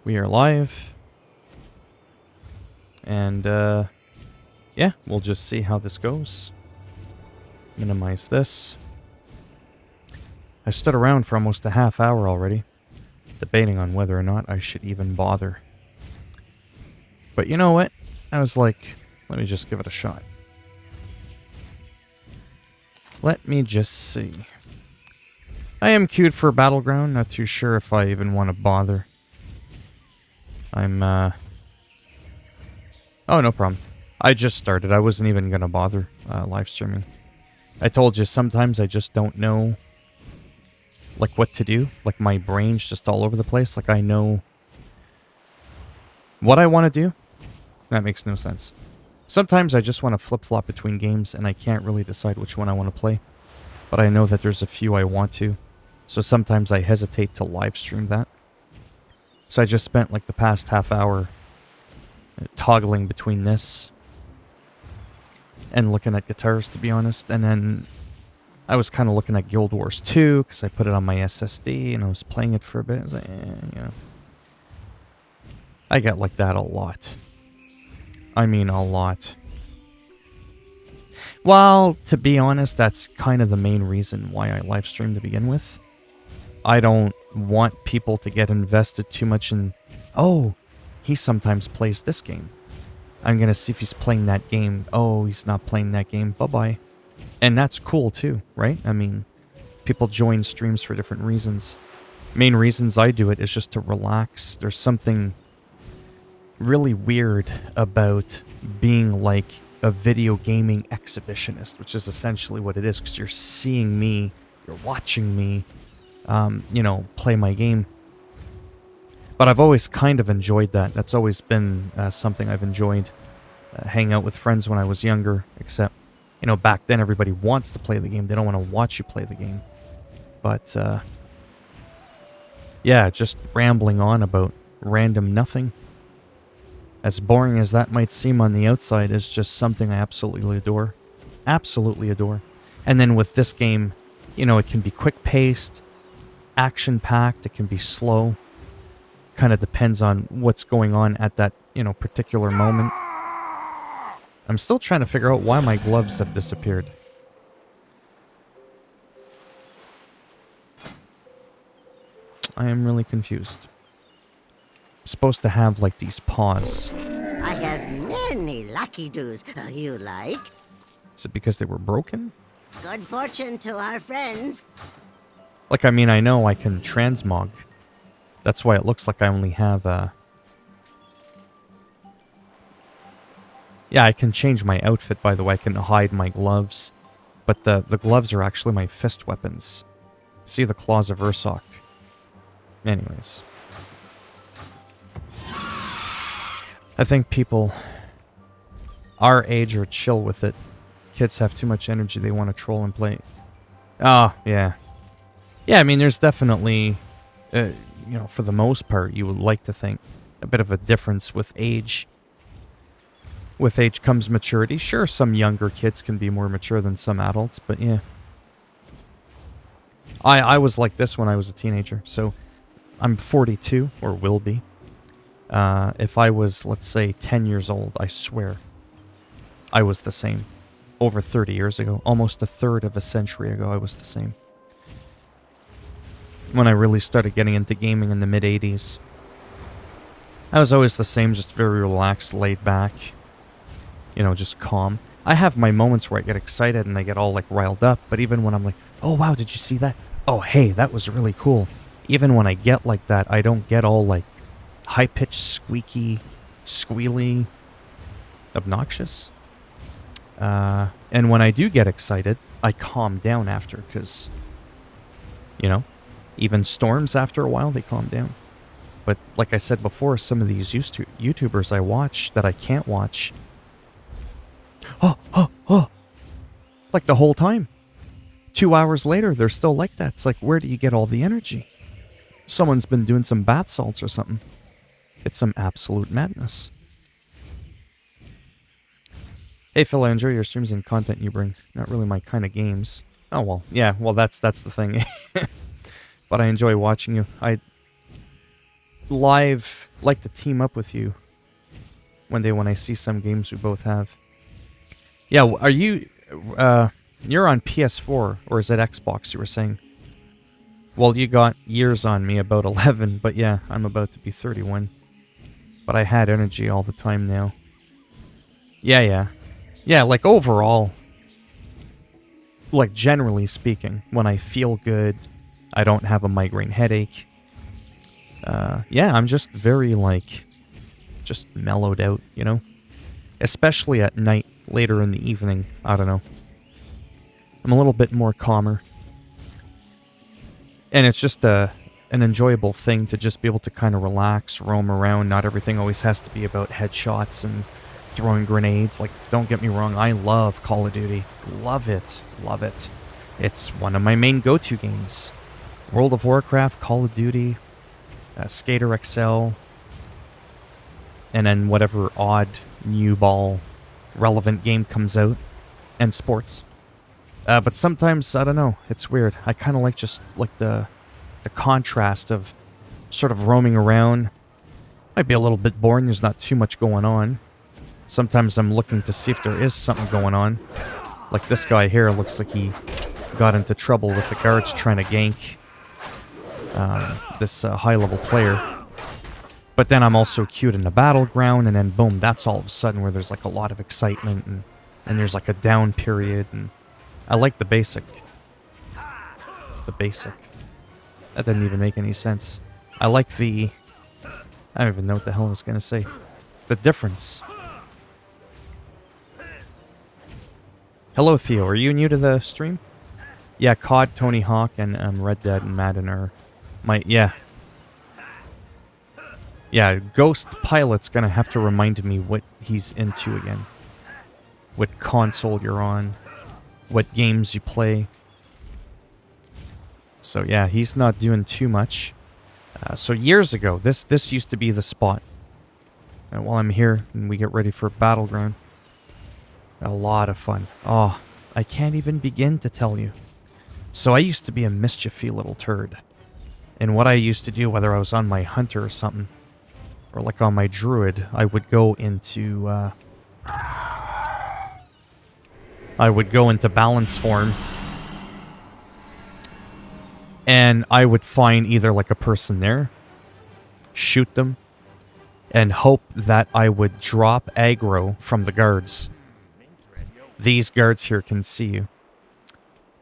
We are live. And, yeah, we'll just see how this goes. Minimize this. I stood around for almost a half hour already, debating on whether or not I should even bother. But you know what? I was like, let me just give it a shot. Let me just see. I am queued for Battleground, not too sure if I even want to bother. I'm, Oh, no problem. I just started. I wasn't even going to bother live streaming. I told you, sometimes I just don't know, like, what to do. Like, my brain's just all over the place. Like, I know what I want to do. That makes no sense. Sometimes I just want to flip-flop between games, and I can't really decide which one I want to play. But I know that there's a few I want to. So sometimes I hesitate to live stream that. So I just spent, like, the past half hour toggling between this and looking at guitars, to be honest. And then I was kind of looking at Guild Wars 2 because I put it on my SSD and I was playing it for a bit. I was like, you know. I get like that a lot. I mean, a lot. Well, to be honest, that's kind of the main reason why I live stream to begin with. I don't want people to get invested too much in, oh, he sometimes plays this game. I'm going to see if he's playing that game. Oh, he's not playing that game. Bye-bye. And that's cool too, right? I mean, people join streams for different reasons. Main reasons I do it is just to relax. There's something really weird about being like a video gaming exhibitionist, which is essentially what it is, because you're seeing me, you're watching me, you know, play my game. But I've always kind of enjoyed that. That's always been something I've enjoyed. Hang out with friends when I was younger, except, you know, back then everybody wants to play the game. They don't want to watch you play the game. But, yeah, just rambling on about random nothing. As boring as that might seem on the outside, is just something I absolutely adore. Absolutely adore. And then with this game, you know, it can be quick-paced, action-packed, it can be slow. Kind of depends on what's going on at that, you know, particular moment. I'm still trying to figure out why my gloves have disappeared. I am really confused. I'm supposed to have, like, these paws. I have many lucky doos. You like? Is it because they were broken? Good fortune to our friends. Like, I mean, I know I can transmog. That's why it looks like I only have, Yeah, I can change my outfit, by the way. I can hide my gloves. But the gloves are actually my fist weapons. See the claws of Ursoc. Anyways. I think people our age are chill with it. Kids have too much energy. They want to troll and play. Oh, yeah. Yeah, I mean, there's definitely, you know, for the most part, you would like to think a bit of a difference with age. With age comes maturity. Sure, some younger kids can be more mature than some adults, but yeah. I was like this when I was a teenager, so I'm 42, or will be. If I was, let's say, 10 years old, I swear, I was the same. Over 30 years ago, almost a third of a century ago, I was the same. When I really started getting into gaming in the mid-80s. I was always the same, just very relaxed, laid back. You know, just calm. I have my moments where I get excited and I get all, like, riled up, but even when I'm like, oh, wow, did you see that? Oh, hey, that was really cool. Even when I get like that, I don't get all, like, high-pitched, squeaky, squealy, obnoxious. And when I do get excited, I calm down after, because, you know, even storms after a while, they calm down. But like I said before, some of these YouTubers I watch that I can't watch, like the whole time. 2 hours later, they're still like that. It's like, where do you get all the energy? Someone's been doing some bath salts or something. It's some absolute madness. Hey Phil, I enjoy your streams and content you bring. Not really my kind of games. Oh well, yeah, well that's the thing. But I enjoy watching you. like to team up with you one day when I see some games we both have. Yeah, are you... you're on PS4, or is it Xbox you were saying? Well, you got years on me, about 11, but yeah, I'm about to be 31. But I had energy all the time now. Yeah. Yeah, like overall, like generally speaking, when I feel good, I don't have a migraine headache. Yeah, I'm just very, like, just mellowed out, you know? Especially at night, later in the evening, I don't know. I'm a little bit more calmer. And it's just an enjoyable thing to just be able to kind of relax, roam around. Not everything always has to be about headshots and throwing grenades. Like, don't get me wrong, I love Call of Duty. Love it. Love it. It's one of my main go-to games. World of Warcraft, Call of Duty, Skater XL, and then whatever odd new ball relevant game comes out, and sports. But sometimes, I don't know, it's weird. I kind of like just like the contrast of sort of roaming around. Might be a little bit boring, there's not too much going on. Sometimes I'm looking to see if there is something going on. Like this guy here looks like he got into trouble with the guards trying to gank this high-level player. But then I'm also queued in the battleground, and then boom, that's all of a sudden where there's like a lot of excitement, and there's like a down period, and I like the basic. The basic. That didn't even make any sense. I like the... I don't even know what the hell I was going to say. The difference. Hello, Theo. Are you new to the stream? Yeah, COD, Tony Hawk, and Red Dead and Madden are... Yeah. Yeah, Ghost Pilot's going to have to remind me what he's into again. What console you're on. What games you play. So yeah, he's not doing too much. So years ago, this used to be the spot. And while I'm here and we get ready for Battleground, a lot of fun. Oh, I can't even begin to tell you. So I used to be a mischiefy little turd. And what I used to do, whether I was on my hunter or something, or like on my druid, I would go into balance form, and I would find either like a person there, shoot them, and hope that I would drop aggro from the guards. These guards here can see you.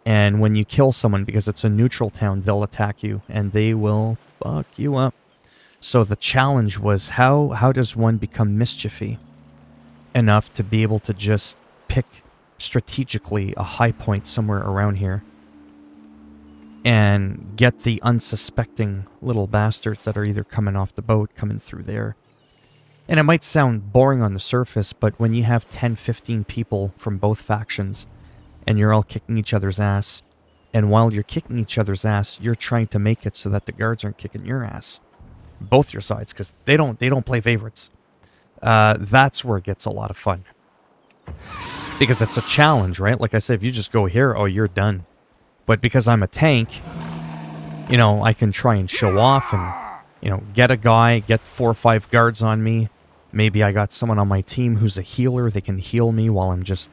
And when you kill someone, because it's a neutral town, they'll attack you, and they will fuck you up. So the challenge was, how does one become mischiefy enough to be able to just pick strategically a high point somewhere around here and get the unsuspecting little bastards that are either coming off the boat, coming through there. And it might sound boring on the surface, but when you have 10, 15 people from both factions and you're all kicking each other's ass, and while you're kicking each other's ass, you're trying to make it so that the guards aren't kicking your ass. Both your sides, because they don't play favorites. That's where it gets a lot of fun. Because it's a challenge, right? Like I said, if you just go here, oh, you're done. But because I'm a tank, you know, I can try and show off and, you know, get a guy, get 4 or 5 guards on me. Maybe I got someone on my team who's a healer. They can heal me while I'm just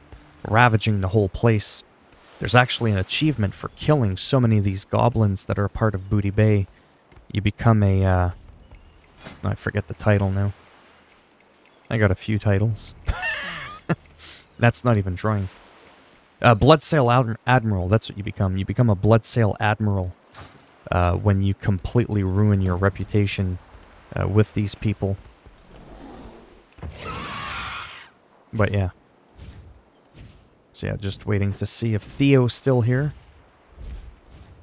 ravaging the whole place. There's actually an achievement for killing so many of these goblins that are a part of Booty Bay. You become a, I forget the title now. I got a few titles. That's not even trying. Bloodsail Admiral, that's what you become. You become a Bloodsail Admiral when you completely ruin your reputation with these people. But yeah. So yeah, just waiting to see if Theo's still here.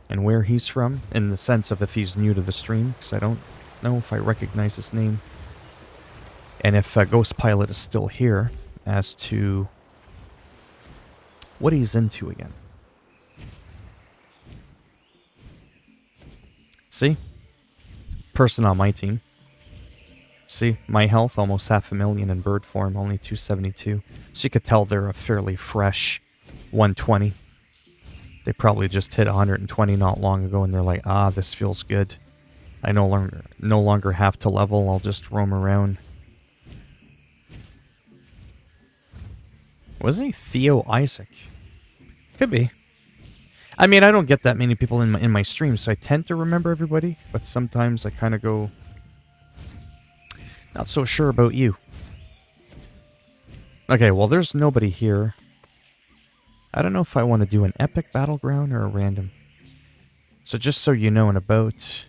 And where he's from, in the sense of if he's new to the stream, because I don't know if I recognize his name. And if Ghost Pilot is still here, as to what he's into again. See? Person on my team. See? My health, almost 500,000 in bird form, only 272. So you could tell they're a fairly fresh 120. They probably just hit 120 not long ago, and they're like, ah, this feels good. I no longer have to level. I'll just roam around. Wasn't he Theo Isaac? Could be. I mean, I don't get that many people in my stream, so I tend to remember everybody. But sometimes I kind of go, not so sure about you. Okay, well, there's nobody here. I don't know if I want to do an epic battleground or a random. So just so you know, in about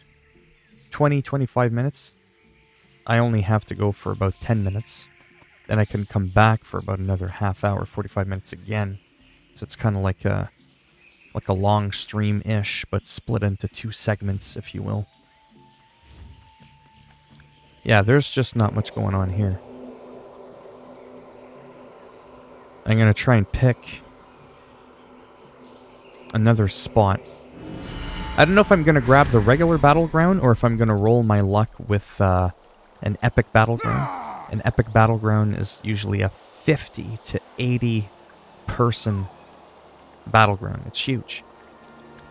20-25 minutes, I only have to go for about 10 minutes. Then I can come back for about another half hour, 45 minutes again. So it's kind of like a long stream-ish, but split into 2 segments, if you will. Yeah, there's just not much going on here. I'm going to try and pick another spot. I don't know if I'm going to grab the regular battleground or if I'm going to roll my luck with an epic battleground. An epic battleground is usually a 50 to 80 person battleground. It's huge.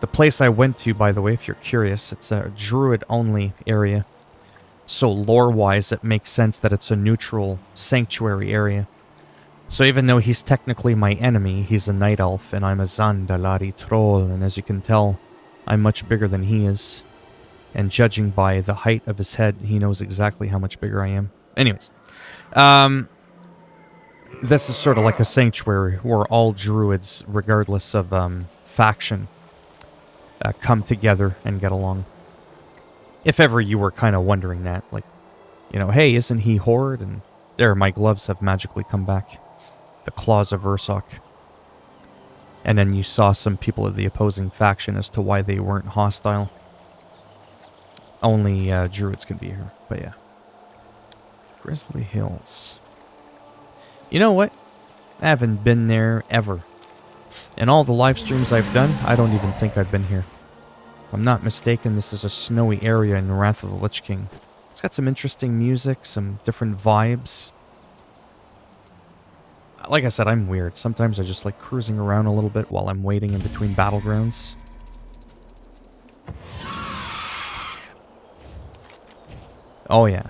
The place I went to, by the way, if you're curious, it's a druid-only area. So lore-wise, it makes sense that it's a neutral sanctuary area. So even though he's technically my enemy, he's a night elf, and I'm a Zandalari troll, and as you can tell, I'm much bigger than he is. And judging by the height of his head, he knows exactly how much bigger I am. Anyways, this is sort of like a sanctuary where all druids, regardless of faction, come together and get along. If ever you were kind of wondering that, like, you know, hey, isn't he Horde? And there, my gloves have magically come back. The Claws of Ursoc. And then you saw some people of the opposing faction as to why they weren't hostile. Only druids can be here, but yeah. Grizzly Hills. You know what? I haven't been there ever. In all the live streams I've done, I don't even think I've been here. If I'm not mistaken, this is a snowy area in Wrath of the Lich King. It's got some interesting music, some different vibes. Like I said, I'm weird. Sometimes I just like cruising around a little bit while I'm waiting in between battlegrounds. Oh yeah.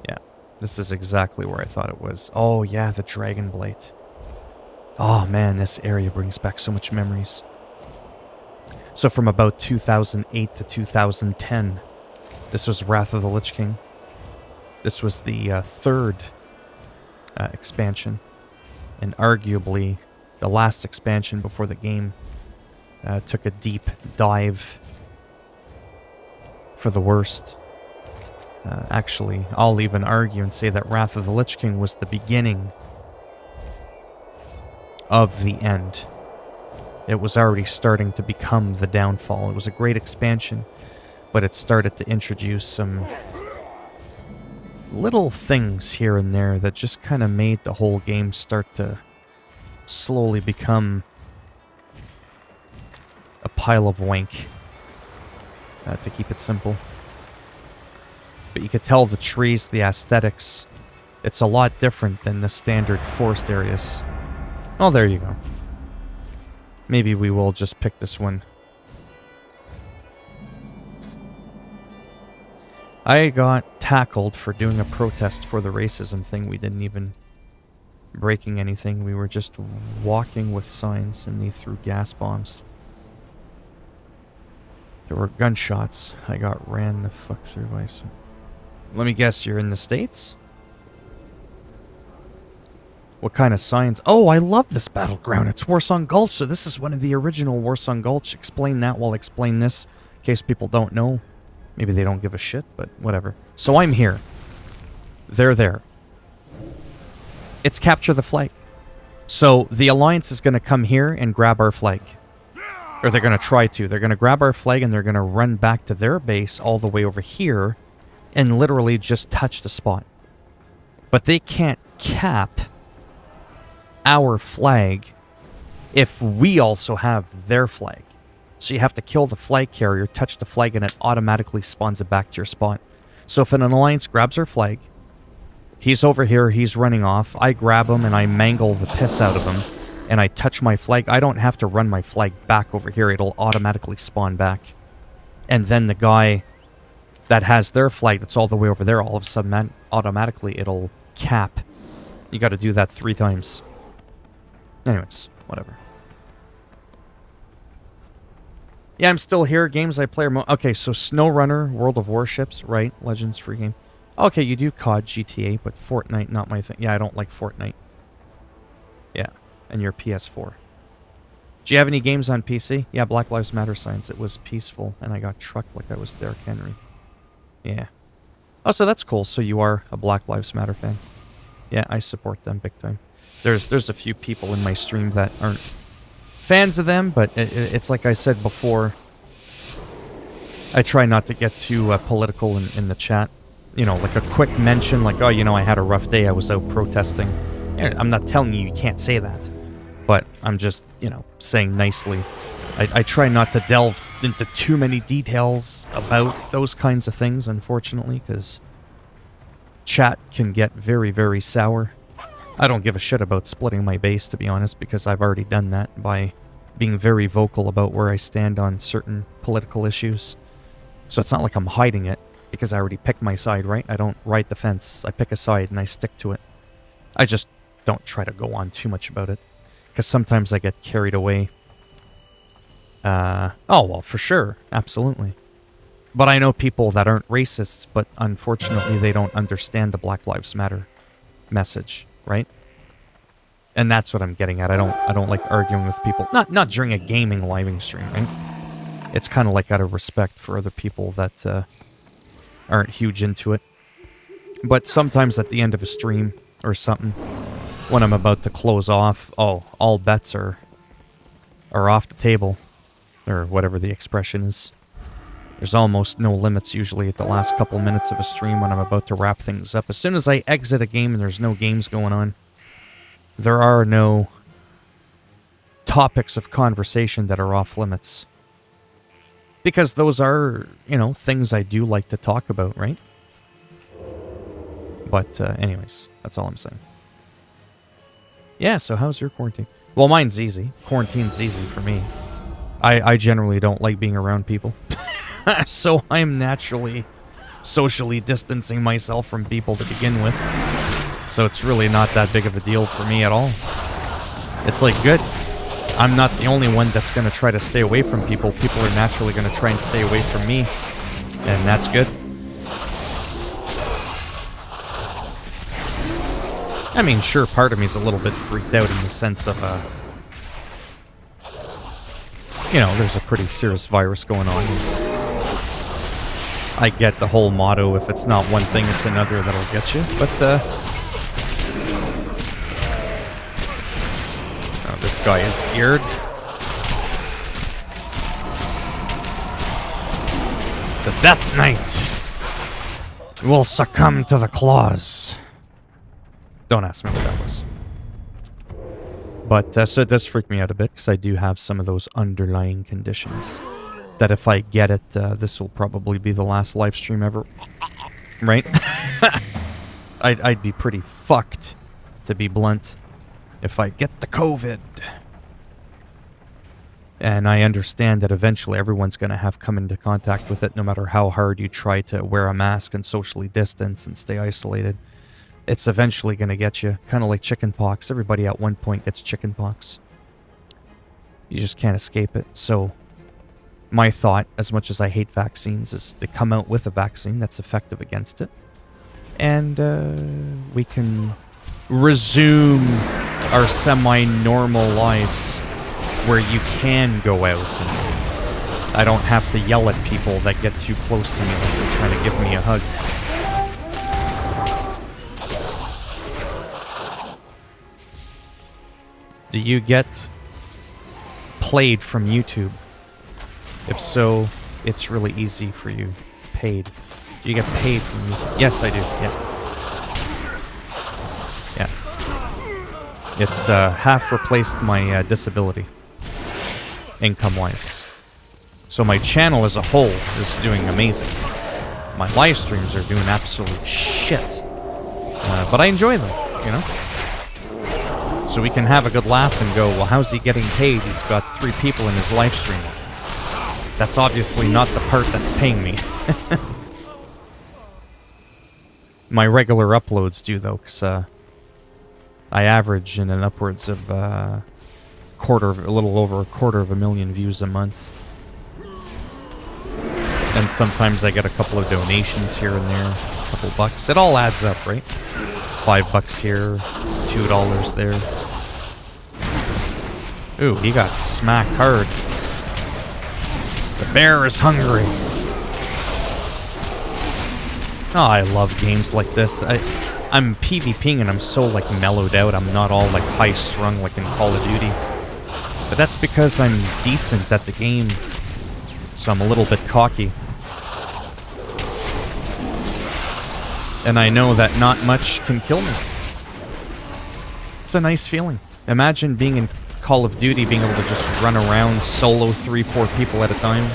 Yeah. This is exactly where I thought it was. Oh yeah, the Dragon Blade. Oh man, this area brings back so much memories. So from about 2008 to 2010, this was Wrath of the Lich King. This was the third expansion. And arguably the last expansion before the game took a deep dive for the worst. Actually, I'll even argue and say that Wrath of the Lich King was the beginning of the end. It was already starting to become the downfall. It was a great expansion, but it started to introduce some little things here and there that just kind of made the whole game start to slowly become a pile of wank, to keep it simple. But you could tell the trees, the aesthetics, it's a lot different than the standard forest areas. Oh, there you go. Maybe we will just pick this one. I got tackled for doing a protest for the racism thing. We didn't even breaking anything. We were just walking with signs and they threw gas bombs. There were gunshots. I got ran the fuck through by some... Let me guess, you're in the States? What kind of signs? Oh, I love this battleground. It's Warsong Gulch, so this is one of the original Warsong Gulch. Explain that while I explain this, in case people don't know. Maybe they don't give a shit, but whatever. So I'm here. They're there. It's capture the flag. So the Alliance is going to come here and grab our flag. Or they're going to try to. They're going to grab our flag and they're going to run back to their base all the way over here and literally just touch the spot. But they can't cap our flag if we also have their flag. So you have to kill the flag carrier, touch the flag, and it automatically spawns it back to your spot. So if an Alliance grabs our flag, he's over here, he's running off, I grab him and I mangle the piss out of him, and I touch my flag, I don't have to run my flag back over here, it'll automatically spawn back. And then the guy that has their flag that's all the way over there, all of a sudden automatically it'll cap. You got to do that 3 times. Anyways, whatever. Yeah, I'm still here. Games I play are okay, so SnowRunner, World of Warships, right? Legends free game. Okay, you do COD, GTA, but Fortnite, not my thing. Yeah, I don't like Fortnite. Yeah, and your PS4. Do you have any games on PC? Yeah, Black Lives Matter signs. It was peaceful, and I got trucked like I was Derrick Henry. Yeah. Oh, so that's cool. So you are a Black Lives Matter fan. Yeah, I support them big time. There's a few people in my stream that aren't fans of them, but it's like I said before, I try not to get too political in the chat. You know, like a quick mention, like, oh, you know, I had a rough day, I was out protesting. I'm not telling you can't say that, but I'm just, you know, saying nicely. I try not to delve into too many details about those kinds of things, unfortunately, because chat can get very, very sour. I don't give a shit about splitting my base, to be honest, because I've already done that by being very vocal about where I stand on certain political issues. So it's not like I'm hiding it, because I already picked my side, right? I don't ride the fence. I pick a side and I stick to it. I just don't try to go on too much about it, because sometimes I get carried away. Oh, well, for sure. Absolutely. But I know people that aren't racists, but unfortunately they don't understand the Black Lives Matter message, right? And that's what I'm getting at. I don't like arguing with people. Not during a gaming living stream, right? It's kind of like out of respect for other people that aren't huge into it. But sometimes at the end of a stream or something, when I'm about to close off, oh, all bets are off the table, or whatever the expression is. There's almost no limits usually at the last couple minutes of a stream when I'm about to wrap things up. As soon as I exit a game and there's no games going on, there are no topics of conversation that are off limits. Because those are, you know, things I do like to talk about, right? But anyways, that's all I'm saying. Yeah, so how's your quarantine? Well, mine's easy. Quarantine's easy for me. I generally don't like being around people. So I'm naturally socially distancing myself from people to begin with. So it's really not that big of a deal for me at all. It's like, good. I'm not the only one that's going to try to stay away from people. People are naturally going to try and stay away from me. And that's good. I mean, sure, part of me is a little bit freaked out in the sense of, you know, there's a pretty serious virus going on. I get the whole motto, if it's not one thing, it's another that'll get you. But, oh, this guy is eared. The Death Knight will succumb to the claws. Don't ask me what that was. But, so it does freak me out a bit, because I do have some of those underlying conditions. That if I get it, this will probably be the last live stream ever. Right? I'd be pretty fucked, to be blunt, if I get the COVID. And I understand that eventually everyone's going to have come into contact with it, no matter how hard you try to wear a mask and socially distance and stay isolated. It's eventually going to get you, kind of like chickenpox. Everybody at one point gets chickenpox. You just can't escape it. So my thought, as much as I hate vaccines, is to come out with a vaccine that's effective against it. And we can resume our semi-normal lives where you can go out and I don't have to yell at people that get too close to me like they're trying to give me a hug. Do you get played from YouTube? If so, it's really easy for you. Paid. Do you get paid from YouTube? Yes, I do. Yeah. It's half replaced my disability, income-wise. So my channel as a whole is doing amazing. My live streams are doing absolute shit. But I enjoy them, you know? So we can have a good laugh and go, well, how's he getting paid? He's got 3 people in his live stream. That's obviously not the part that's paying me. My regular uploads do, though, because I average in an upwards of a little over a quarter of a million views a month. And sometimes I get a couple of donations here and there, a couple bucks. It all adds up, right? $5 here, $2 there. Ooh, he got smacked hard. The bear is hungry. Oh, I love games like this. I'm PvPing and I'm so, like, mellowed out. I'm not all, like, high-strung like in Call of Duty. But that's because I'm decent at the game. So I'm a little bit cocky. And I know that not much can kill me. It's a nice feeling. Imagine being in Call of Duty, being able to just run around, solo 3-4 people at a time,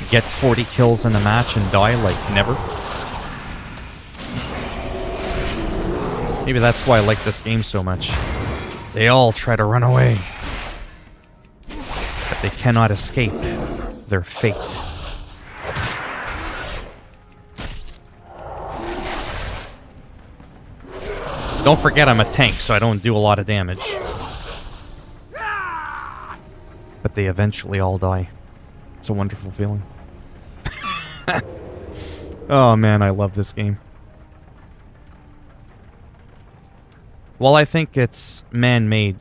get 40 kills in a match and die like never. Maybe that's why I like this game so much. They all try to run away, but they cannot escape their fate. Don't forget I'm a tank, so I don't do a lot of damage. But they eventually all die. It's a wonderful feeling. Oh man, I love this game. Well, I think it's man-made.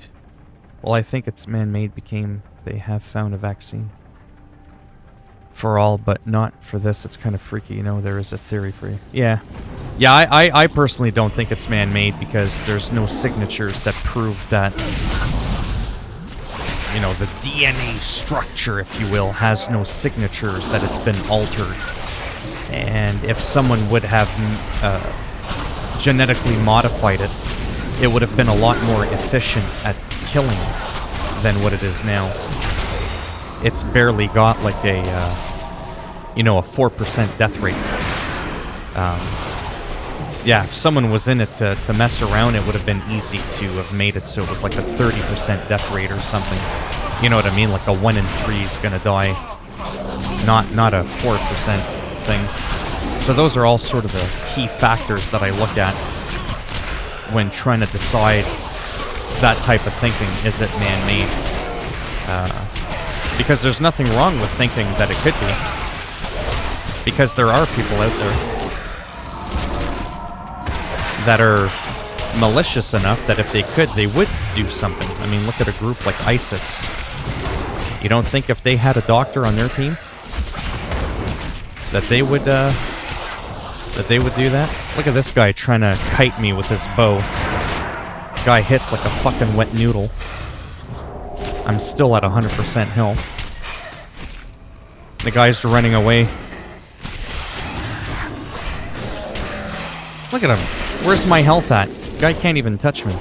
Became they have found a vaccine. For all, but not for this. It's kind of freaky, you know, there is a theory for you. Yeah. Yeah, I personally don't think it's man-made because there's no signatures that prove that, you know, the DNA structure, if you will, has no signatures that it's been altered. And if someone would have genetically modified it, it would have been a lot more efficient at killing than what it is now. It's barely got like a, you know, a 4% death rate. Yeah, if someone was in it to mess around, it would have been easy to have made it so it was like a 30% death rate or something. You know what I mean? Like a 1 in 3 is gonna die. Not a 4% thing. So those are all sort of the key factors that I look at when trying to decide that type of thinking. Is it man-made? Because there's nothing wrong with thinking that it could be. Because there are people out there that are malicious enough that if they could, they would do something. I mean, look at a group like ISIS. You don't think if they had a doctor on their team that they would do that? Look at this guy trying to kite me with his bow. Guy hits like a fucking wet noodle. I'm still at 100% health. The guy's running away. Look at him. Where's my health at? Guy can't even touch me.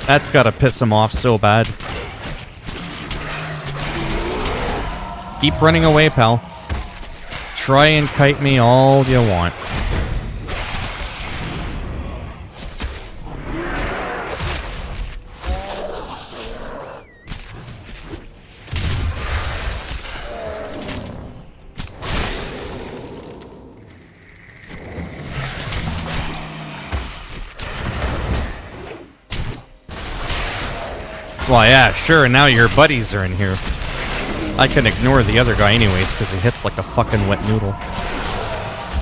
That's gotta piss him off so bad. Keep running away, pal. Try and kite me all you want. Well, yeah, sure, now your buddies are in here. I can ignore the other guy anyways, because he hits like a fucking wet noodle.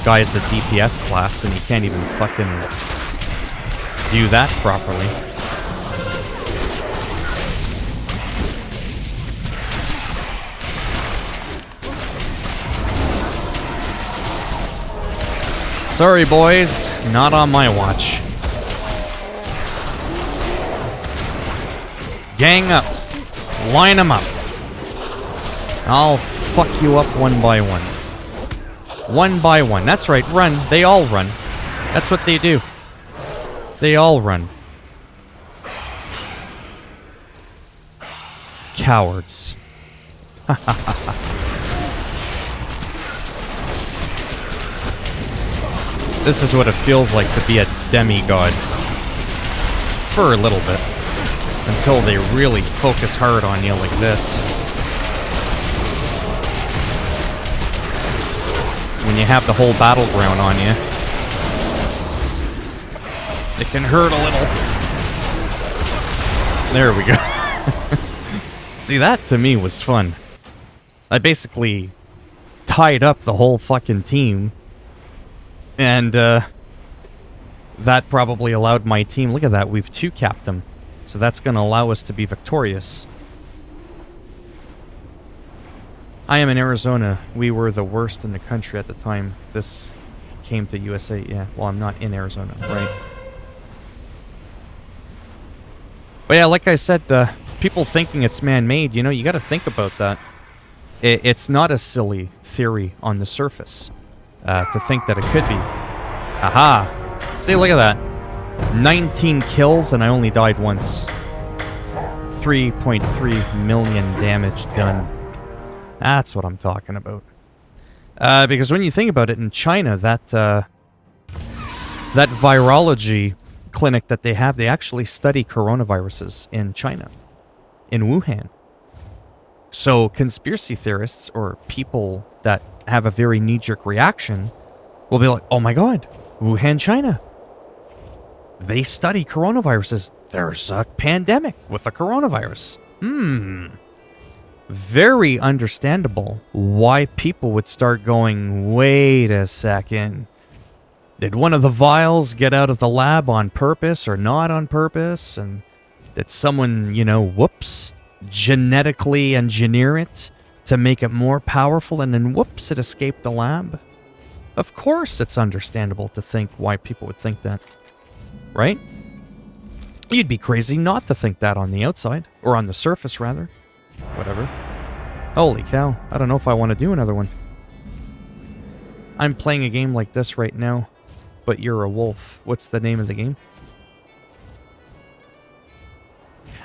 Guy's a DPS class, and he can't even fucking do that properly. Sorry, boys, not on my watch. Gang up. Line them up. I'll fuck you up one by one. One by one. That's right, run. They all run. That's what they do. They all run. Cowards. This is what it feels like to be a demigod. For a little bit. Until they really focus hard on you like this. when you have the whole battleground on you. It can hurt a little. There we go. See, that to me was fun. I basically tied up the whole fucking team. And, that probably allowed my team... Look at that, we've 2-capped them. So that's going to allow us to be victorious. I am in Arizona. We were the worst in the country at the time this came to USA. Yeah, well, I'm not in Arizona, right? But yeah, like I said, people thinking it's man-made, you know, you got to think about that. It's not a silly theory on the surface to think that it could be. Aha! See, look at that. 19 kills and I only died once. 3.3 million damage done. That's what I'm talking about. Because when you think about it, in China, that virology clinic that they have, they actually study coronaviruses in China, in Wuhan. So conspiracy theorists or people that have a very knee-jerk reaction will be like, oh my god, Wuhan, China. They study coronaviruses. There's a pandemic with a coronavirus. Very understandable why people would start going, wait a second. Did one of the vials get out of the lab on purpose or not on purpose? And did someone, you know, whoops, genetically engineer it to make it more powerful and then whoops, it escaped the lab? Of course it's understandable to think why people would think that, right? You'd be crazy not to think that on the outside, or on the surface rather. Whatever. Holy cow, I don't know if I want to do another one. I'm playing a game like this right now, but you're a wolf. What's the name of the game?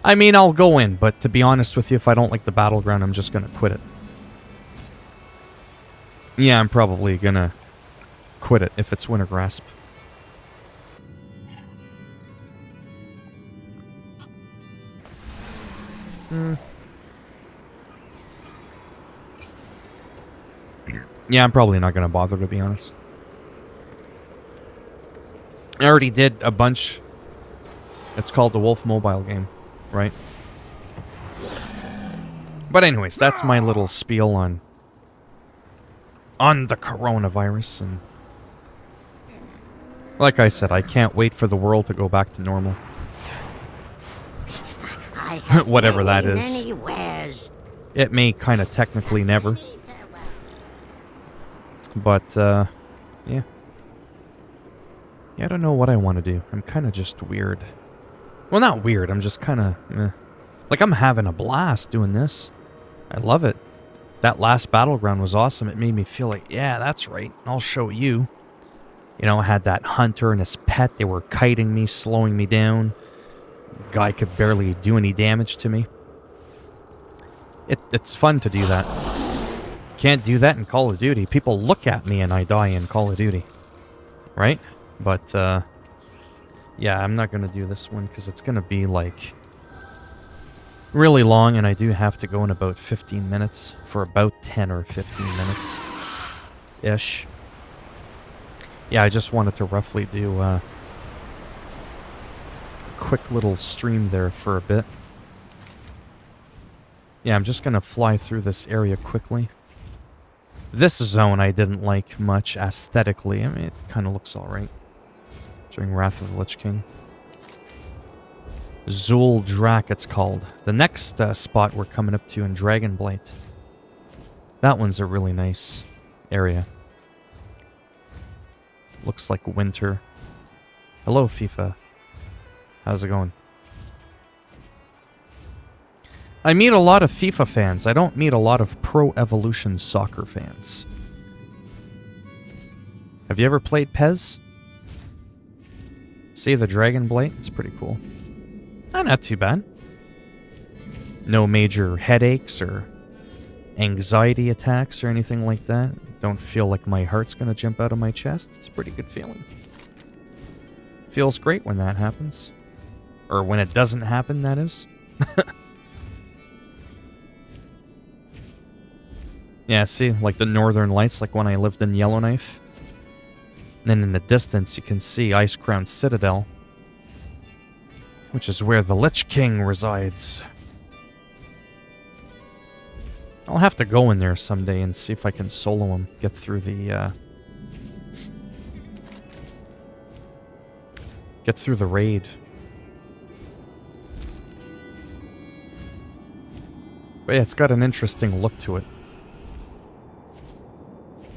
I mean, I'll go in, but to be honest with you, if I don't like the battleground, I'm just going to quit it. Yeah, I'm probably going to quit it if it's Winter Grasp. Yeah, I'm probably not going to bother, to be honest. I already did a bunch. It's called the Wolf mobile game, right? But anyways, that's my little spiel on the coronavirus. And like I said, I can't wait for the world to go back to normal. Whatever that is. It may kind of technically never. But, yeah. Yeah, I don't know what I want to do. I'm kind of just weird. Well, not weird. I'm just kind of, like, I'm having a blast doing this. I love it. That last battleground was awesome. It made me feel like, yeah, that's right. I'll show you. You know, I had that hunter and his pet. They were kiting me, slowing me down. Guy could barely do any damage to me. It's fun to do that. Can't do that in Call of Duty. People look at me and I die in Call of Duty. Right? But, yeah, I'm not going to do this one because it's going to be, like, really long, and I do have to go in about 15 minutes for about 10 or 15 minutes-ish. Yeah, I just wanted to roughly do a quick little stream there for a bit. Yeah, I'm just going to fly through this area quickly. This zone I didn't like much aesthetically. I mean, it kind of looks alright. During Wrath of the Lich King. Zul Drak, it's called. The next spot we're coming up to in Dragonblight. That one's a really nice area. Looks like winter. Hello, FIFA. How's it going? I meet a lot of FIFA fans. I don't meet a lot of Pro Evolution Soccer fans. Have you ever played PES? See the Dragonblight? It's pretty cool. Not too bad. No major headaches or anxiety attacks or anything like that. Don't feel like my heart's gonna jump out of my chest. It's a pretty good feeling. Feels great when that happens. Or when it doesn't happen, that is. Yeah, see, like the northern lights, like when I lived in Yellowknife. And then in the distance, you can see Ice Crown Citadel, which is where the Lich King resides. I'll have to go in there someday and see if I can solo him, get through the raid. But yeah, it's got an interesting look to it.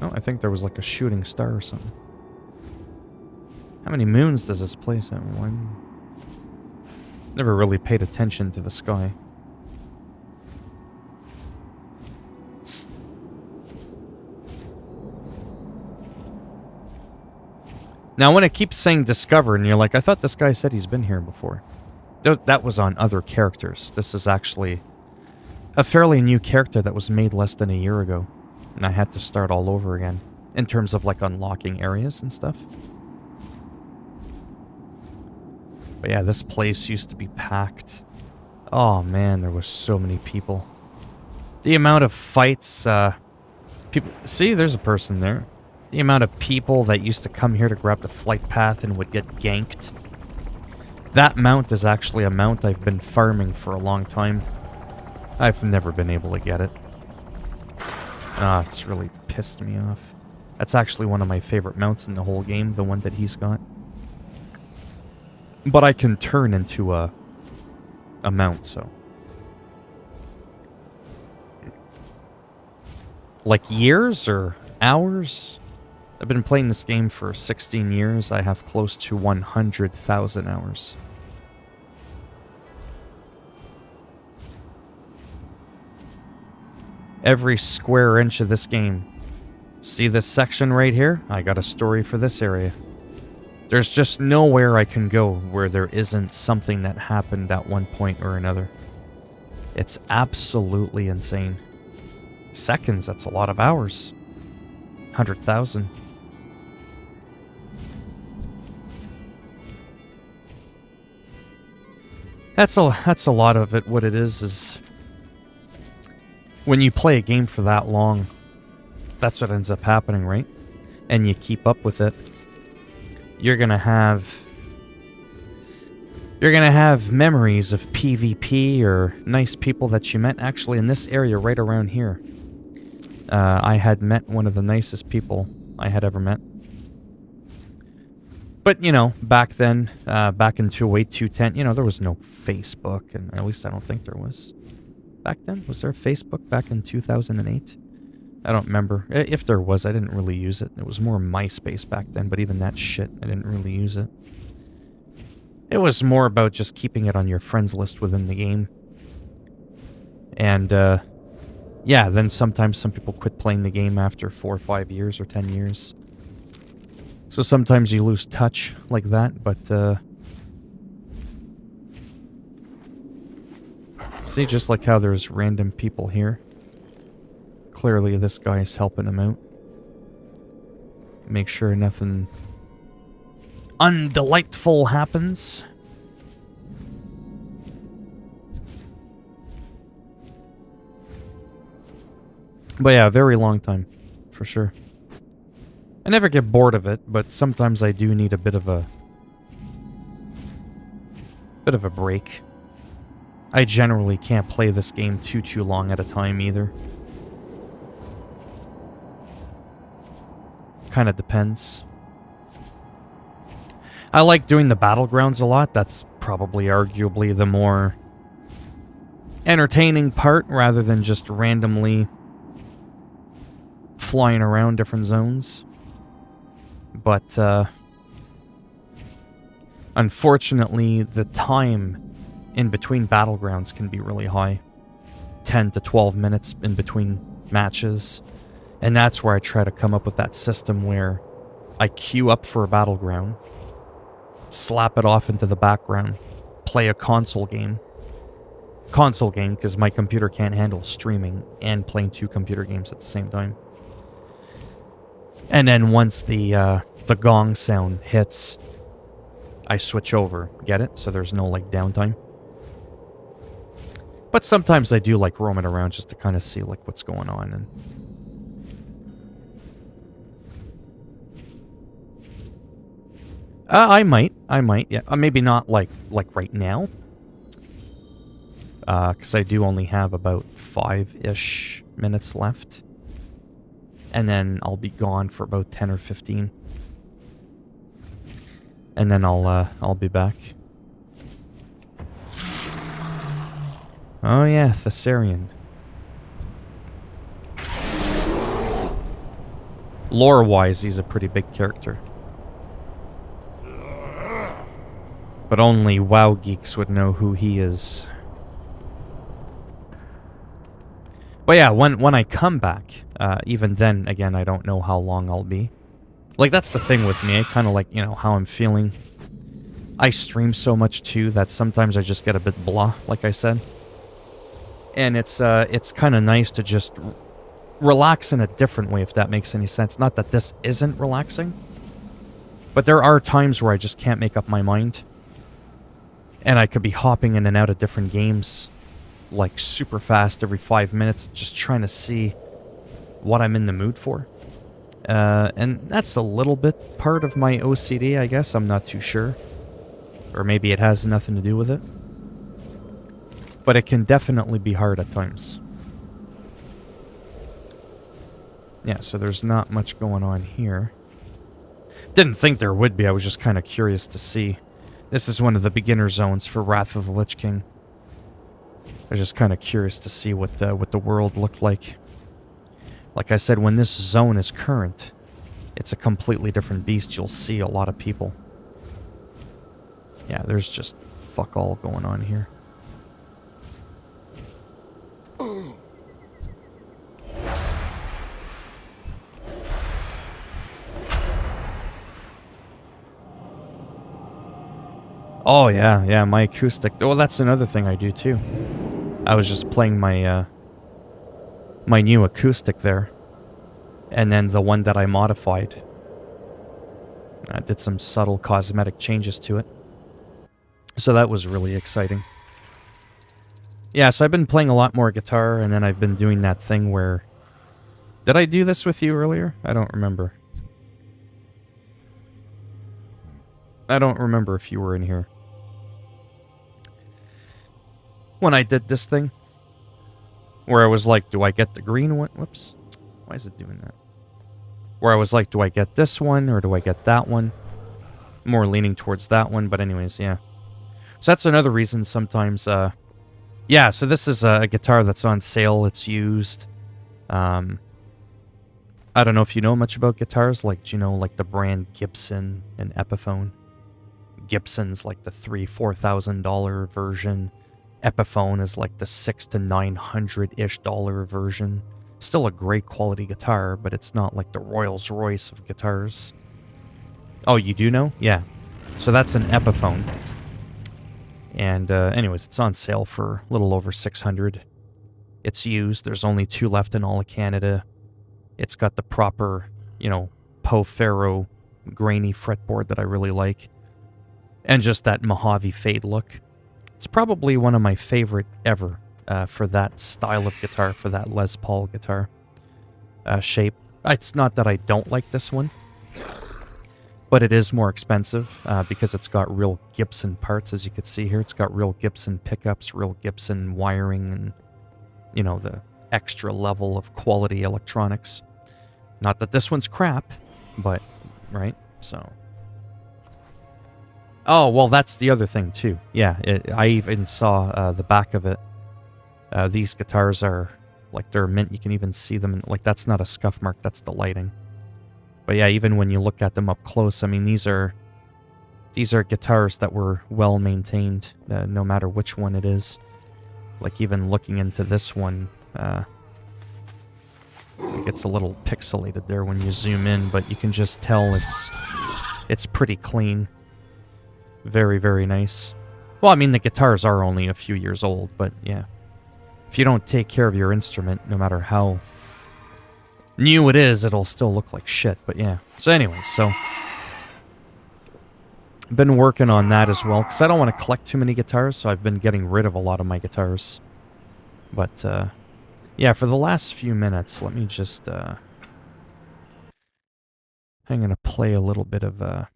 Oh, I think there was like a shooting star or something. How many moons does this place have? One. Never really paid attention to the sky. Now, when it keeps saying discover, and you're like, I thought this guy said he's been here before. That was on other characters. This is actually a fairly new character that was made less than a year ago. And I had to start all over again, in terms of like unlocking areas and stuff. But yeah, this place used to be packed. Oh man, there was so many people. The amount of fights, people... See, there's a person there. The amount of people that used to come here to grab the flight path and would get ganked. That mount is actually a mount I've been farming for a long time. I've never been able to get it. Ah, it's really pissed me off. That's actually one of my favorite mounts in the whole game, the one that he's got. But I can turn into a mount, so... Like years or hours? I've been playing this game for 16 years. I have close to 100,000 hours. Every square inch of this game. See this section right here? I got a story for this area. There's just nowhere I can go where there isn't something that happened at one point or another. It's absolutely insane. Seconds, that's a lot of hours. 100,000. That's a lot of it. What it is when you play a game for that long, that's what ends up happening, right? And you keep up with it. You're gonna have memories of PvP or nice people that you met. Actually, in this area right around here, I had met one of the nicest people I had ever met. But, you know, back then, back in 208, 210, you know, there was no Facebook, and at least I don't think there was. Back then, was there Facebook back in 2008? I don't remember. If there was, I didn't really use it. It was more MySpace back then, but even that shit, I didn't really use it. It was more about just keeping it on your friends list within the game. And, yeah, then sometimes some people quit playing the game after 4 or 5 years or 10 years. So sometimes you lose touch like that, but, see, just like how there's random people here. Clearly this guy's helping him out. Make sure nothing undelightful happens. But yeah, a very long time, for sure. I never get bored of it, but sometimes I do need a bit of a break. I generally can't play this game too long at a time either. Kind of depends. I like doing the battlegrounds a lot. That's probably arguably the more entertaining part, rather than just randomly flying around different zones. But unfortunately, the time in between battlegrounds can be really high. 10 to 12 minutes in between matches. And that's where I try to come up with that system where I queue up for a battleground, slap it off into the background, play a console game. Console game, because my computer can't handle streaming and playing 2 computer games at the same time. And then once the gong sound hits, I switch over. Get it? So there's no, like, downtime. But sometimes I do like roaming around just to kind of see, like, what's going on. And I might, yeah. Maybe not like right now. Because I do only have about 5-ish minutes left. And then I'll be gone for about 10 or 15. And then I'll be back. Oh yeah, Thessarian. Lore-wise, he's a pretty big character. But only WoW geeks would know who he is. But yeah, when I come back, even then, again, I don't know how long I'll be. Like, that's the thing with me. I kind of like, you know, how I'm feeling. I stream so much, too, that sometimes I just get a bit blah, like I said. And it's kind of nice to just relax in a different way, if that makes any sense. Not that this isn't relaxing. But there are times where I just can't make up my mind. And I could be hopping in and out of different games, like super fast every 5 minutes, just trying to see what I'm in the mood for. And that's a little bit part of my OCD, I guess. I'm not too sure. Or maybe it has nothing to do with it. But it can definitely be hard at times. Yeah, so there's not much going on here. Didn't think there would be. I was just kind of curious to see. This is one of the beginner zones for Wrath of the Lich King. I was just kind of curious to see what the world looked like. Like I said, when this zone is current, it's a completely different beast. You'll see a lot of people. Yeah, there's just fuck all going on here. Oh yeah, my acoustic. Well, that's another thing I do too. I was just playing my my new acoustic there, and then the one that I modified. I did some subtle cosmetic changes to it, so that was really exciting. Yeah, so I've been playing a lot more guitar, and then I've been doing that thing where... Did I do this with you earlier? I don't remember. I don't remember if you were in here. When I did this thing, where I was like, do I get the green one? Whoops. Why is it doing that? Where I was like, do I get this one or do I get that one? More leaning towards that one, but anyways, yeah. So that's another reason sometimes, yeah, so this is a guitar that's on sale. It's used. I don't know if you know much about guitars. Like, do you know, like, the brand Gibson and Epiphone? Gibson's like the $3,000-$4,000 version. Epiphone is like the $600 to $900-ish version. Still a great quality guitar, but it's not like the Rolls Royce of guitars. Oh, you do know? Yeah. So that's an Epiphone. And anyways, it's on sale for a little over $600. It's used. There's only 2 left in all of Canada. It's got the proper, you know, Pau-Ferro grainy fretboard that I really like. And just that Mojave fade look. It's probably one of my favorite ever for that style of guitar, for that Les Paul guitar shape. It's not that I don't like this one, but it is more expensive because it's got real Gibson parts, as you can see here. It's got real Gibson pickups, real Gibson wiring, and, you know, the extra level of quality electronics. Not that this one's crap, but, right? So... Oh, well, that's the other thing, too. Yeah, I even saw the back of it. These guitars are, like, they're mint. You can even see them. Like, that's not a scuff mark. That's the lighting. But yeah, even when you look at them up close, I mean, these are guitars that were well-maintained, no matter which one it is. Like, even looking into this one, it gets a little pixelated there when you zoom in, but you can just tell it's pretty clean. Very, very nice. Well, I mean, the guitars are only a few years old, but yeah. If you don't take care of your instrument, no matter how new it is, it'll still look like shit, but yeah. So anyway, so... I've been working on that as well, because I don't want to collect too many guitars, so I've been getting rid of a lot of my guitars. But, yeah, for the last few minutes, let me just, I'm going to play a little bit of,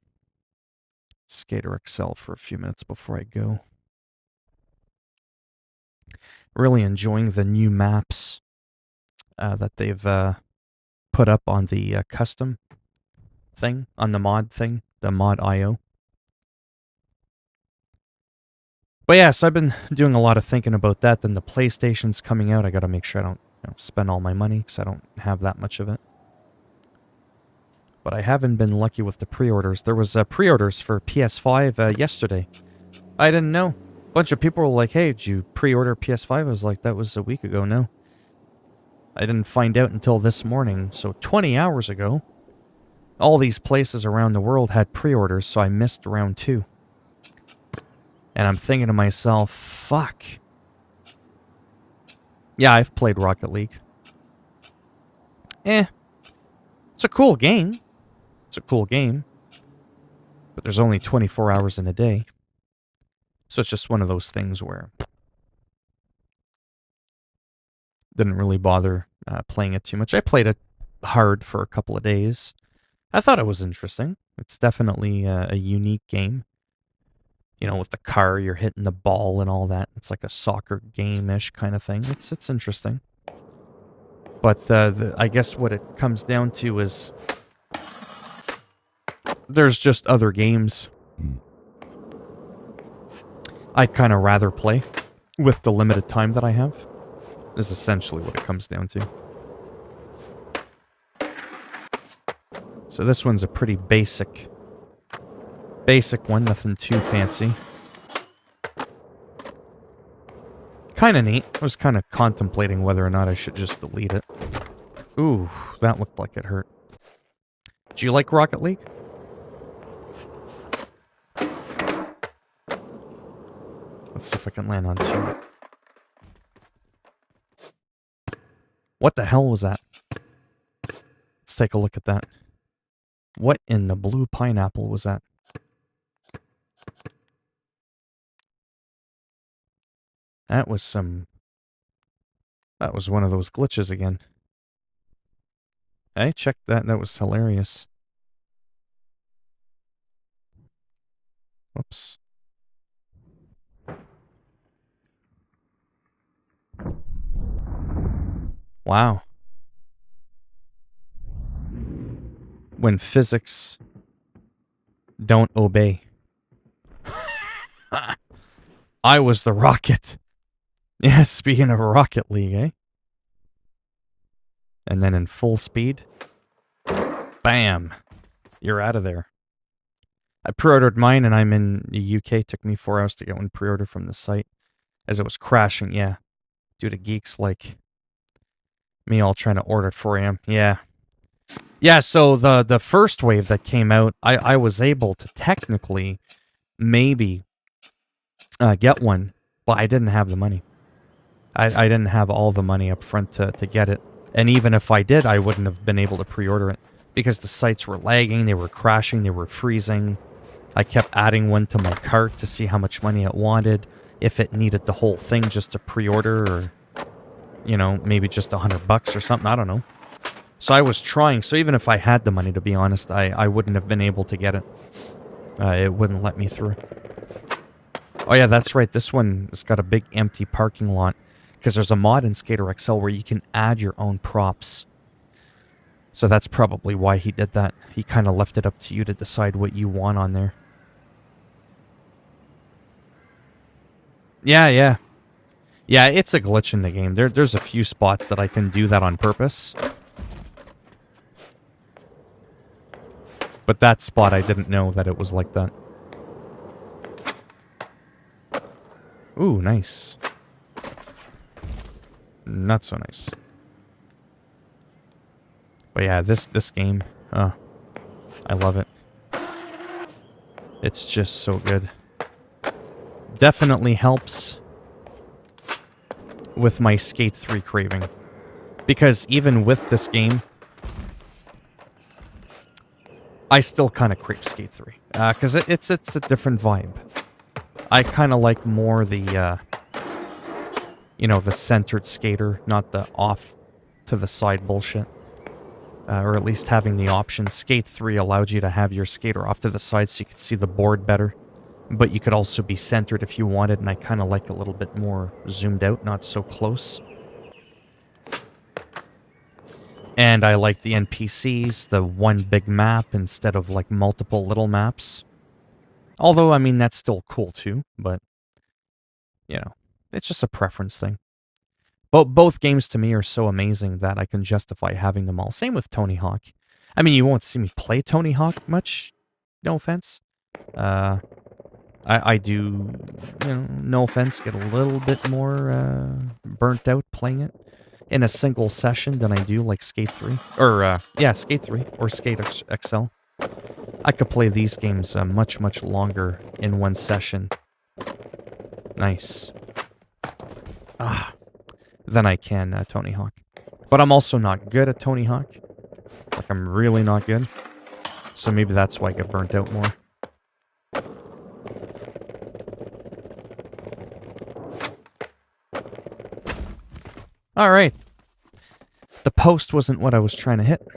Skater XL for a few minutes before I go. Really enjoying the new maps that they've put up on the custom thing, on the mod thing, the mod IO. But yeah, so I've been doing a lot of thinking about that. Then the PlayStation's coming out. I got to make sure I don't spend all my money because I don't have that much of it. But I haven't been lucky with the pre-orders. There was pre-orders for PS5 yesterday. I didn't know. A bunch of people were like, hey, did you pre-order PS5? I was like, that was a week ago. No. I didn't find out until this morning. So 20 hours ago, all these places around the world had pre-orders, so I missed round 2. And I'm thinking to myself, fuck. Yeah, I've played Rocket League. It's a cool game. It's a cool game. But there's only 24 hours in a day. So it's just one of those things where didn't really bother playing it too much. I played it hard for a couple of days. I thought it was interesting. It's definitely a unique game. You know, with the car, you're hitting the ball and all that. It's like a soccer game-ish kind of thing. It's interesting. But I guess what it comes down to is there's just other games I'd kind of rather play with the limited time that I have. Is essentially what it comes down to. So this one's a pretty basic one, nothing too fancy. Kind of neat. I was kind of contemplating whether or not I should just delete it. Ooh, that looked like it hurt. Do you like Rocket League? Let's see if I can land on 2. What the hell was that? Let's take a look at that. What in the blue pineapple was that? That was one of those glitches again. Hey, check that. That was hilarious. Whoops. Wow. When physics don't obey. I was the rocket. Yeah, speaking of Rocket League, eh? And then in full speed, bam, you're out of there. I pre-ordered mine and I'm in the UK. It took me 4 hours to get one pre-order from the site as it was crashing, yeah. Due to geeks like me all trying to order at 4 a.m. Yeah. Yeah, so the first wave that came out, I was able to technically maybe get one, but I didn't have the money. I didn't have all the money up front to get it. And even if I did, I wouldn't have been able to pre-order it because the sites were lagging, they were crashing, they were freezing. I kept adding one to my cart to see how much money it wanted, if it needed the whole thing just to pre-order or, you know, maybe just $100 or something, I don't know. So I was trying, so even if I had the money, to be honest, I wouldn't have been able to get it. It wouldn't let me through. Oh yeah, that's right, this one has got a big empty parking lot. Because there's a mod in Skater XL where you can add your own props. So that's probably why he did that. He kind of left it up to you to decide what you want on there. Yeah. Yeah, it's a glitch in the game. There's a few spots that I can do that on purpose. But that spot, I didn't know that it was like that. Ooh, nice. Not so nice. But yeah, this game, I love it. It's just so good. Definitely helps with my Skate 3 craving. Because even with this game, I still kind of crave Skate 3. Because it's a different vibe. I kind of like more the, you know, the centered skater, not the off to the side bullshit. or at least having the option. Skate 3 allowed you to have your skater off to the side so you could see the board better. But you could also be centered if you wanted, and I kind of like a little bit more zoomed out, not so close. And I like the NPCs, the one big map instead of like multiple little maps. Although, I mean, that's still cool too, but, you know, it's just a preference thing. But both games to me are so amazing that I can justify having them all. Same with Tony Hawk. I mean, you won't see me play Tony Hawk much, no offense. I do, you know, no offense, get a little bit more burnt out playing it in a single session than I do like Skate 3. Or, yeah, Skate 3 or Skate XL. I could play these games much, much longer in one session. Nice. Than I can Tony Hawk. But I'm also not good at Tony Hawk. Like, I'm really not good. So maybe that's why I get burnt out more. Alright. The post wasn't what I was trying to hit.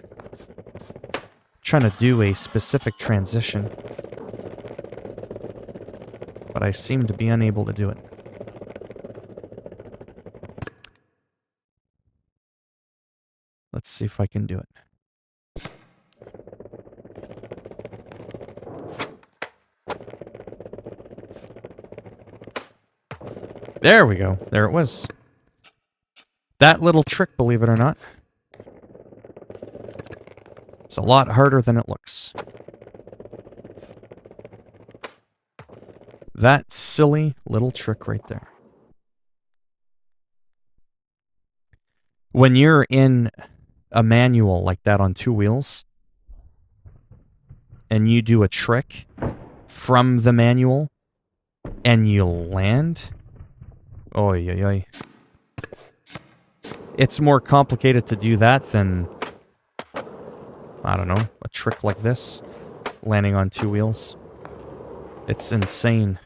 Trying to do a specific transition. But I seem to be unable to do it. Let's see if I can do it. There we go. There it was. That little trick, believe it or not. It's a lot harder than it looks. That silly little trick right there. When you're in a manual like that on two wheels, and you do a trick from the manual, and you land, oy, oy, oy. It's more complicated to do that than, I don't know, a trick like this, landing on two wheels. It's insane.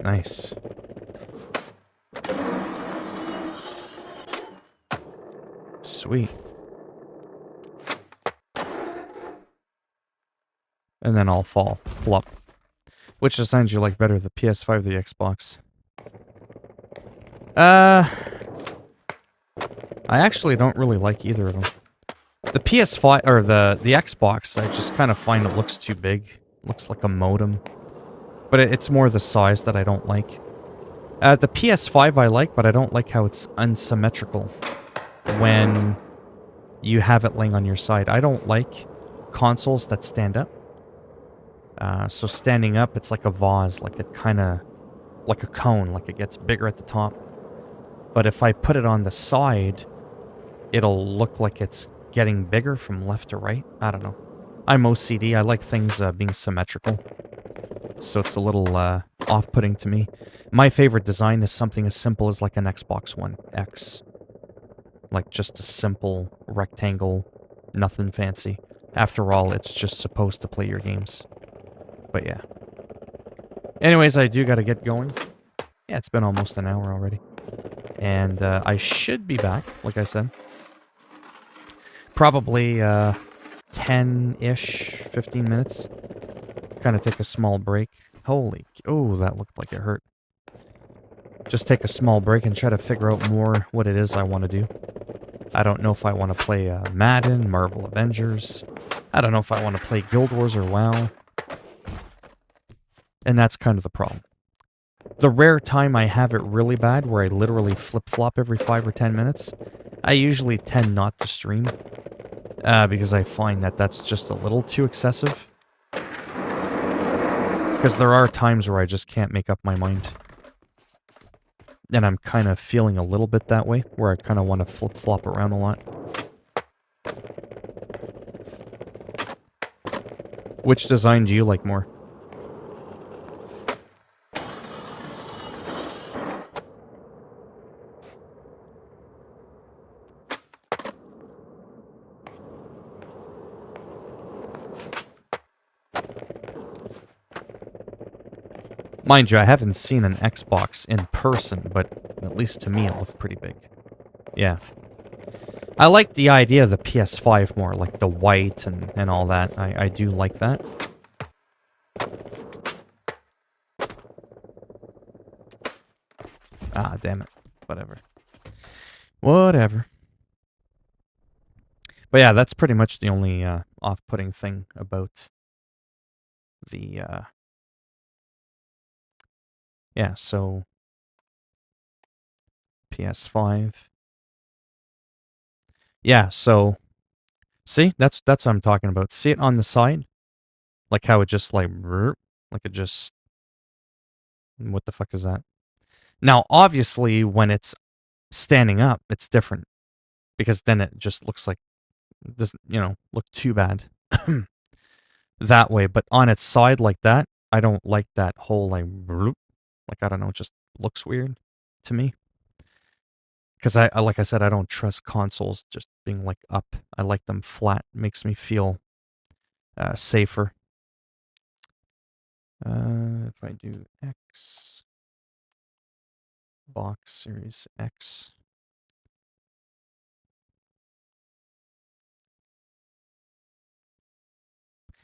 Nice. Sweet. And then I'll fall. Plop. Which designs you like better, the PS5 or the Xbox? I actually don't really like either of them. The PS5, or the Xbox, I just kind of find it looks too big. Looks like a modem. But it's more the size that I don't like. The PS5 I like, but I don't like how it's unsymmetrical when you have it laying on your side. I don't like consoles that stand up. So standing up, it's like a vase, like it kind of, like a cone, like it gets bigger at the top. But if I put it on the side, it'll look like it's getting bigger from left to right. I don't know. I'm OCD. I like things being symmetrical. So it's a little off-putting to me. My favorite design is something as simple as like an Xbox One X. Like just a simple rectangle, nothing fancy. After all, it's just supposed to play your games. But yeah. Anyways, I do gotta get going. Yeah, it's been almost an hour already. And I should be back, like I said. Probably 10-ish, 15 minutes. Kind of take a small break. Holy... Oh, that looked like it hurt. Just take a small break and try to figure out more what it is I want to do. I don't know if I want to play Madden, Marvel Avengers. I don't know if I want to play Guild Wars or WoW. And that's kind of the problem. The rare time I have it really bad, where I literally flip-flop every 5 or 10 minutes, I usually tend not to stream. Because I find that that's just a little too excessive. Because there are times where I just can't make up my mind. And I'm kind of feeling a little bit that way, where I kind of want to flip-flop around a lot. Which design do you like more? Mind you, I haven't seen an Xbox in person, but at least to me it looked pretty big. Yeah. I like the idea of the PS5 more, like the white and all that. I do like that. Ah, damn it. Whatever. Whatever. But yeah, that's pretty much the only off-putting thing about the... yeah, so... PS5. Yeah, so... See? That's what I'm talking about. See it on the side? Like how it just like it just... What the fuck is that? Now, obviously, when it's standing up, it's different. Because then it just looks like... doesn't, look too bad. That way. But on its side like that, I don't like that whole like... Like, I don't know, it just looks weird to me. Because like I said, I don't trust consoles just being like up. I like them flat. It makes me feel safer. If I do X, box Series X.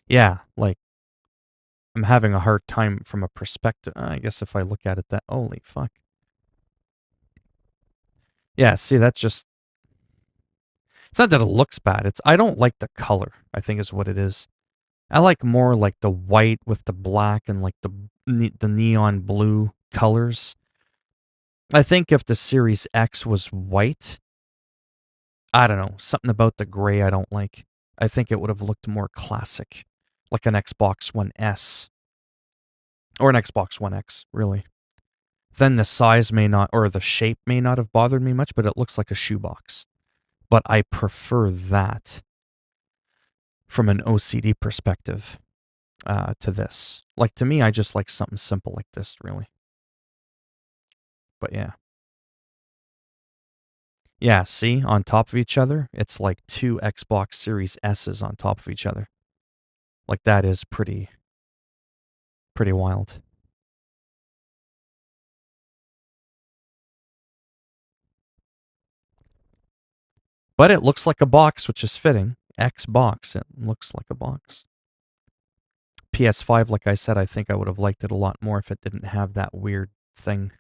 Yeah, like I'm having a hard time from a perspective. I guess if I look at it that, holy fuck. Yeah, see, that's just... It's not that it looks bad. I don't like the color, I think is what it is. I like more like the white with the black and like the neon blue colors. I think if the Series X was white, I don't know, something about the gray I don't like. I think it would have looked more classic, like an Xbox One S. Or an Xbox One X, really. Then the size may not, or the shape may not have bothered me much, but it looks like a shoebox. But I prefer that from an OCD perspective to this. Like, to me, I just like something simple like this, really. But yeah. Yeah, see, on top of each other, it's like two Xbox Series S's on top of each other. Like, that is pretty wild. But it looks like a box, which is fitting. Xbox, it looks like a box. PS5, like I said, I think I would have liked it a lot more if it didn't have that weird thing.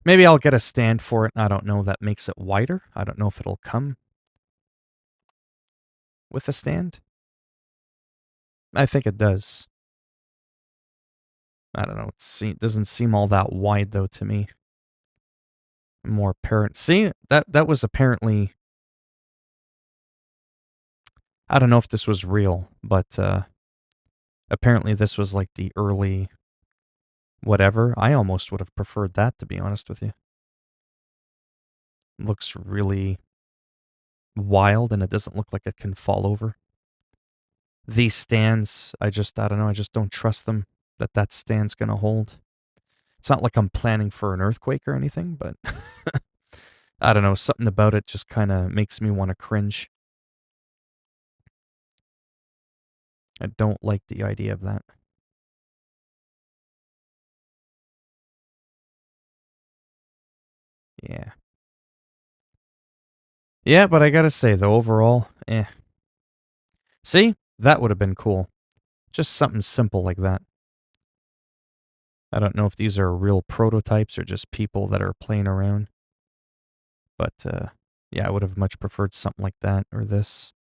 Maybe I'll get a stand for it. I don't know. That makes it wider. I don't know if it'll come with a stand. I think it does. I don't know. It doesn't seem all that wide, though, to me. More apparent. See, that was apparently... I don't know if this was real, but apparently this was like the early whatever. I almost would have preferred that, to be honest with you. It looks really wild, and it doesn't look like it can fall over. These stands, I don't know, I just don't trust them that stand's going to hold. It's not like I'm planning for an earthquake or anything, but I don't know, something about it just kind of makes me want to cringe. I don't like the idea of that. Yeah. Yeah, but I gotta say, though, overall, eh. See? That would have been cool. Just something simple like that. I don't know if these are real prototypes or just people that are playing around. But, yeah, I would have much preferred something like that or this.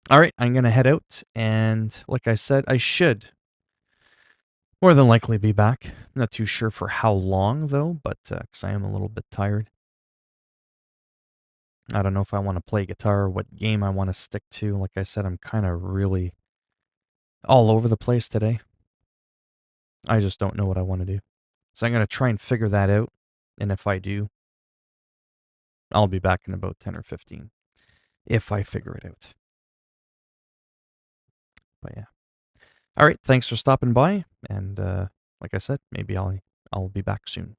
All right, I'm going to head out. And like I said, I should more than likely be back. I'm not too sure for how long, though, but because I am a little bit tired. I don't know if I want to play guitar or what game I want to stick to. Like I said, I'm kind of really all over the place today. I just don't know what I want to do. So I'm going to try and figure that out. And if I do, I'll be back in about 10 or 15. If I figure it out. But yeah. All right, thanks for stopping by. And like I said, maybe I'll be back soon.